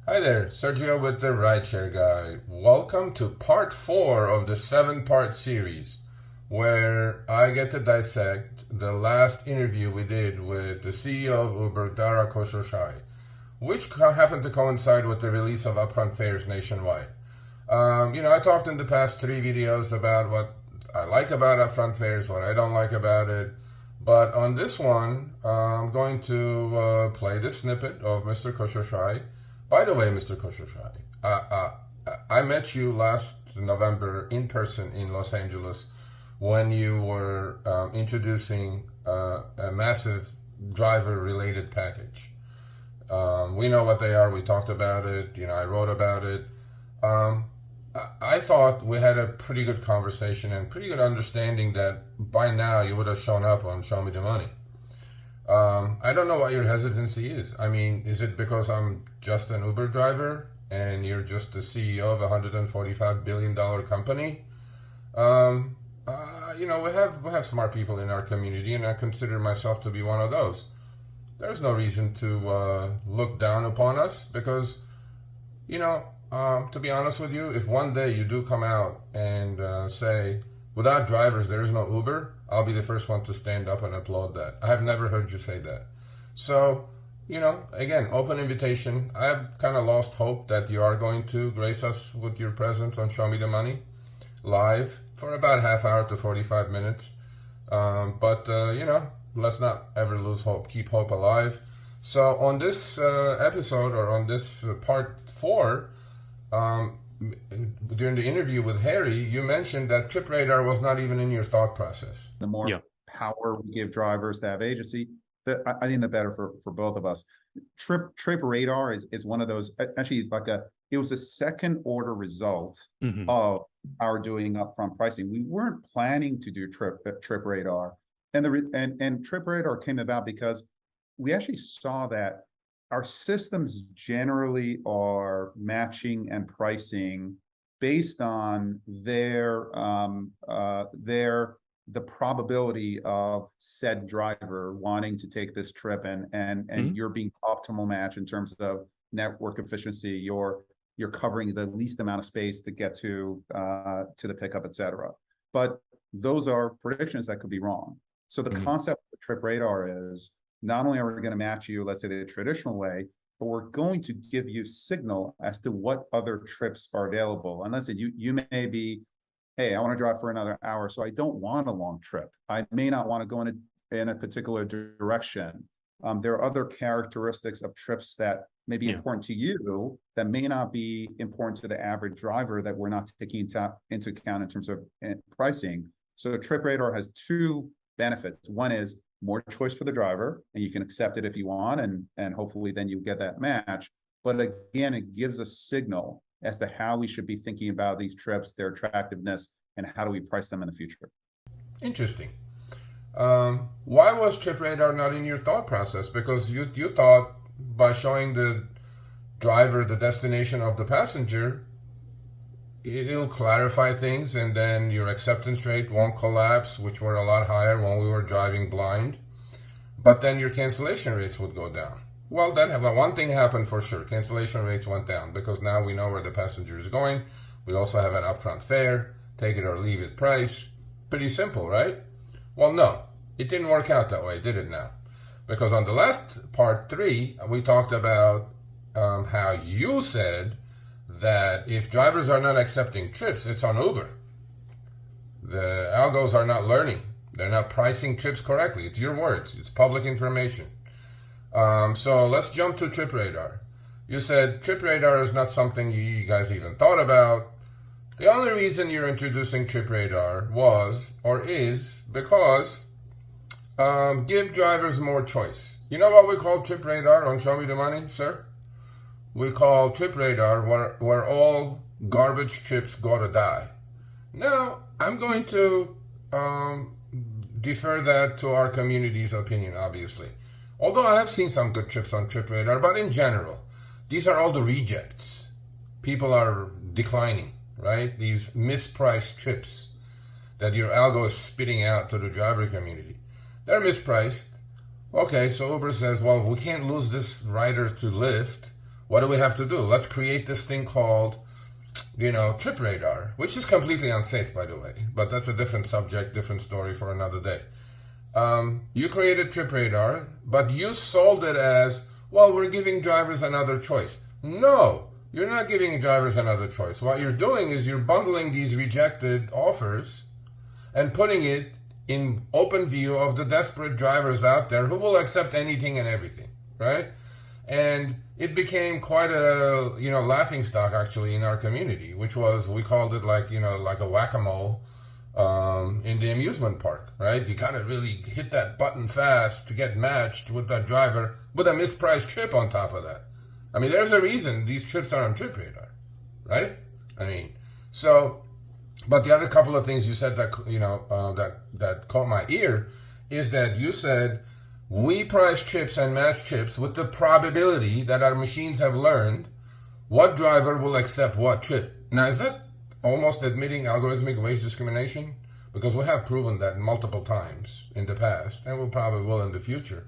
Hi there, Sergio with the RideShare Guy. Welcome to part 4 of the 7-part series, where I get to dissect the last interview we did with the CEO of Uber, Dara Khosrowshahi, which happened to coincide with the release of upfront fares nationwide. I talked in the past 3 videos about what I like about upfront fares, what I don't like about it, but on this one, I'm going to play this snippet of Mr. Khosrowshahi. By the way, Mr. Khosrowshahi, I met you last November in person in Los Angeles when you were introducing a massive driver-related package. We know what they are. We talked about it. I wrote about it. I thought we had a pretty good conversation and pretty good understanding that by now you would have shown up on Show Me the Money. I don't know what your hesitancy is. I mean, is it because I'm just an Uber driver and you're just the CEO of a $145 billion company? We have smart people in our community, and I consider myself to be one of those. There's no reason to look down upon us because, to be honest with you, if one day you do come out and say, without drivers, there is no Uber, I'll be the first one to stand up and applaud that. I have never heard you say that. So, again, open invitation. I've kind of lost hope that you are going to grace us with your presence on Show Me the Money live for about half hour to 45 minutes. Let's not ever lose hope. Keep hope alive. So on this episode, or on this part 4, during the interview with Harry, you mentioned that Trip Radar was not even in your thought process. The more power we give drivers to have agency, I think the better for both of us. Trip Radar is one of those, actually, it was a second order result of our doing upfront pricing. We weren't planning to do Trip Radar, and Trip Radar came about because we actually saw that our systems generally are matching and pricing based on the probability of said driver wanting to take this trip, and you're being optimal match in terms of network efficiency. You're covering the least amount of space to get to the pickup, etc. But those are predictions that could be wrong. So the concept of Trip Radar is, not only are we going to match you, let's say, the traditional way, but we're going to give you signal as to what other trips are available. And let's say you may be, hey, I want to drive for another hour, so I don't want a long trip. I may not want to go in a particular direction. There are other characteristics of trips that may be important to you that may not be important to the average driver that we're not taking into account in terms of pricing. So Trip Radar has 2 benefits. One is more choice for the driver, and you can accept it if you want, and hopefully then you get that match. But again, it gives a signal as to how we should be thinking about these trips, their attractiveness, and how do we price them in the future. Interesting. Why was Trip Radar not in your thought process? Because you thought by showing the driver the destination of the passenger, it'll clarify things, and then your acceptance rate won't collapse, which were a lot higher when we were driving blind. But then your cancellation rates would go down. Well, then one thing happened for sure. Cancellation rates went down because now we know where the passenger is going. We also have an upfront fare, take it or leave it price. Pretty simple, right? Well, no, it didn't work out that way, did it now? Because on the last part 3, we talked about how you said that if drivers are not accepting trips, it's on Uber. The algos are not learning. They're not pricing trips correctly. It's your words. It's public information. So let's jump to Trip Radar. You said Trip Radar is not something you guys even thought about. The only reason you're introducing Trip Radar was, or is, because give drivers more choice. You know what we call Trip Radar on Show Me the Money, sir? We call Trip Radar where all garbage trips go to die. Now, I'm going to defer that to our community's opinion, obviously. Although I have seen some good trips on Trip Radar, but in general, these are all the rejects. People are declining, right? These mispriced trips that your algo is spitting out to the driver community. They're mispriced. Okay, so Uber says, well, we can't lose this rider to Lyft. what do we have to do? Let's create this thing called, trip radar, which is completely unsafe, by the way. But that's a different subject, different story for another day. You created trip radar, but you sold it as, well, we're giving drivers another choice. No, you're not giving drivers another choice. What you're doing is you're bundling these rejected offers and putting it in open view of the desperate drivers out there who will accept anything and everything, right? And it became quite a, laughing stock actually in our community, which was, we called it like a whack-a-mole in the amusement park, right? You gotta really hit that button fast to get matched with that driver with a mispriced trip on top of that. I mean, there's a reason these trips are on Trip Radar, right? I mean, so, but the other couple of things you said that, that caught my ear is that you said, we price trips and match trips with the probability that our machines have learned what driver will accept what trip. Now, is that almost admitting algorithmic wage discrimination? Because we have proven that multiple times in the past, and we probably will in the future.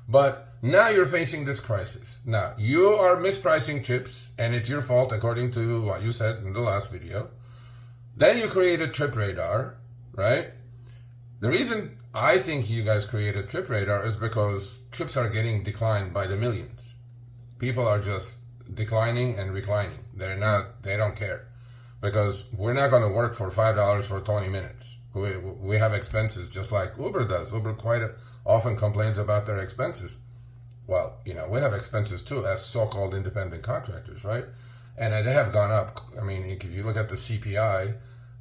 But now you're facing this crisis. Now, you are mispricing trips, and it's your fault according to what you said in the last video. Then you created Trip Radar, right? The reason I think you guys created Trip Radar is because trips are getting declined by the millions. People are just declining and reclining. They don't care. Because we're not going to work for $5 for 20 minutes. We have expenses just like Uber does. Uber quite often complains about their expenses. Well, we have expenses too as so-called independent contractors, right? And they have gone up. I mean, if you look at the CPI,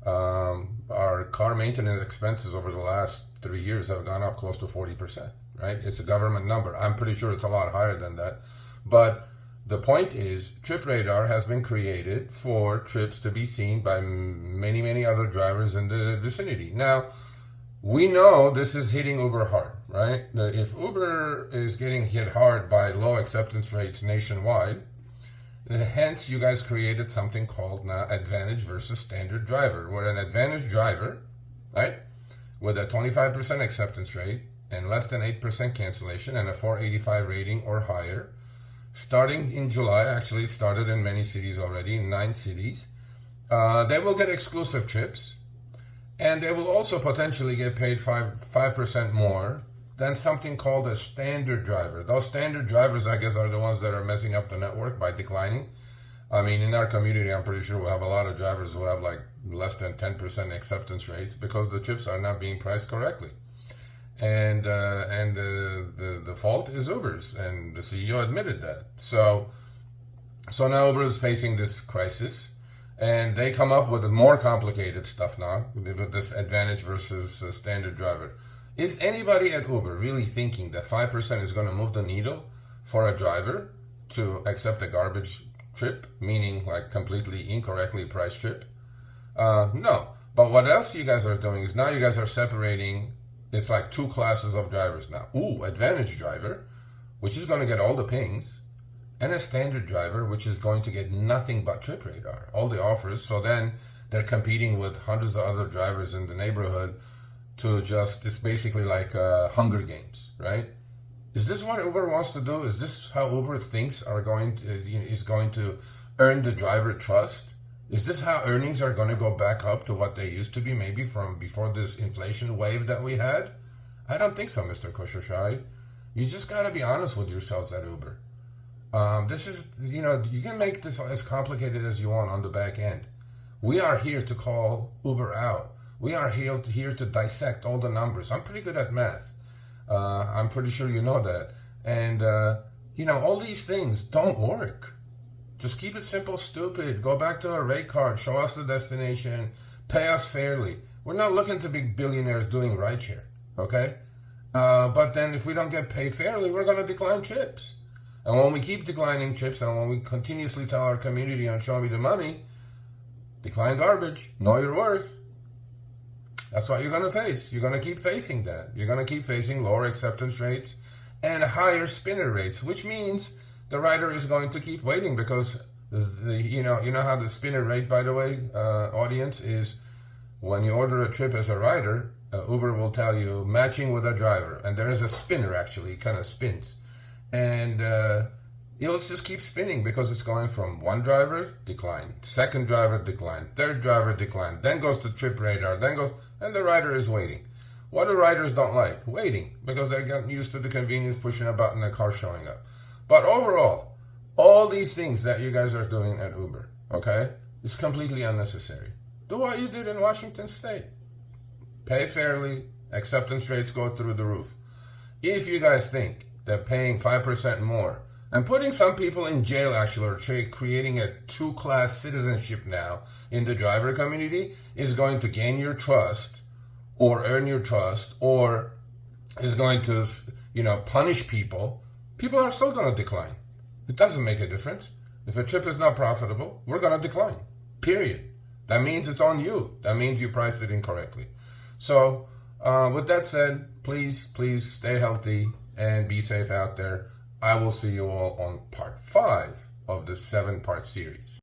our car maintenance expenses over the last 3 years have gone up close to 40%, right? It's a government number. I'm pretty sure it's a lot higher than that. But the point is, Trip Radar has been created for trips to be seen by many, many other drivers in the vicinity. Now, we know this is hitting Uber hard, right? If Uber is getting hit hard by low acceptance rates nationwide, hence you guys created something called now advantage versus standard driver, where an advantage driver, right, with a 25% acceptance rate and less than 8% cancellation and a 485 rating or higher, starting in July, actually it started in many cities already, in 9 cities, they will get exclusive trips, and they will also potentially get paid 5% more than something called a standard driver. Those standard drivers, I guess, are the ones that are messing up the network by declining. I mean, in our community, I'm pretty sure we'll have a lot of drivers who have like less than 10% acceptance rates because the trips are not being priced correctly. And the fault is Uber's, and the CEO admitted that. So now Uber is facing this crisis, and they come up with more complicated stuff now with this advantage versus standard driver. Is anybody at Uber really thinking that 5% is going to move the needle for a driver to accept a garbage trip, meaning like completely incorrectly priced trip? No. But what else you guys are doing is now you guys are separating. It's like 2 classes of drivers now. Advantage driver, which is going to get all the pings, and a standard driver, which is going to get nothing but Trip Radar, all the offers. So then they're competing with hundreds of other drivers in the neighborhood to it's basically like Hunger Games, right? Is this what Uber wants to do? Is this how Uber thinks is going to earn the driver trust? Is this how earnings are going to go back up to what they used to be, maybe from before this inflation wave that we had? I don't think so, Mr. Koshashai. You just got to be honest with yourselves at Uber. This is, you can make this as complicated as you want on the back end. We are here to call Uber out. We are here to dissect all the numbers. I'm pretty good at math. I'm pretty sure you know that. And, all these things don't work. Just keep it simple, stupid. Go back to a rate card. Show us the destination. Pay us fairly. We're not looking to be billionaires doing rideshare, okay? But then if we don't get paid fairly, we're going to decline trips. And when we keep declining trips and when we continuously tell our community and show me the money, decline garbage, know your worth. That's what you're going to face. You're going to keep facing that. You're going to keep facing lower acceptance rates and higher spinner rates, which means the rider is going to keep waiting because, you know how the spinner rate, by the way, audience, is when you order a trip as a rider, Uber will tell you matching with a driver. And there is a spinner, actually, it kind of spins. And It'll just keep spinning because it's going from one driver, decline, second driver, decline, third driver, decline, then goes to trip radar, then goes, and the rider is waiting. What do riders don't like? Waiting, because they're getting used to the convenience, pushing a button, the car showing up. But overall, all these things that you guys are doing at Uber, okay, is completely unnecessary. Do what you did in Washington State. Pay fairly, acceptance rates go through the roof. If you guys think that paying 5% more and putting some people in jail actually, or creating a two-class citizenship now in the driver community is going to gain your trust or earn your trust or is going to, punish people, people are still going to decline. It doesn't make a difference. If a trip is not profitable, we're going to decline, period. That means it's on you. That means you priced it incorrectly. So with that said, please stay healthy and be safe out there. I will see you all on part 5 of the 7-part series.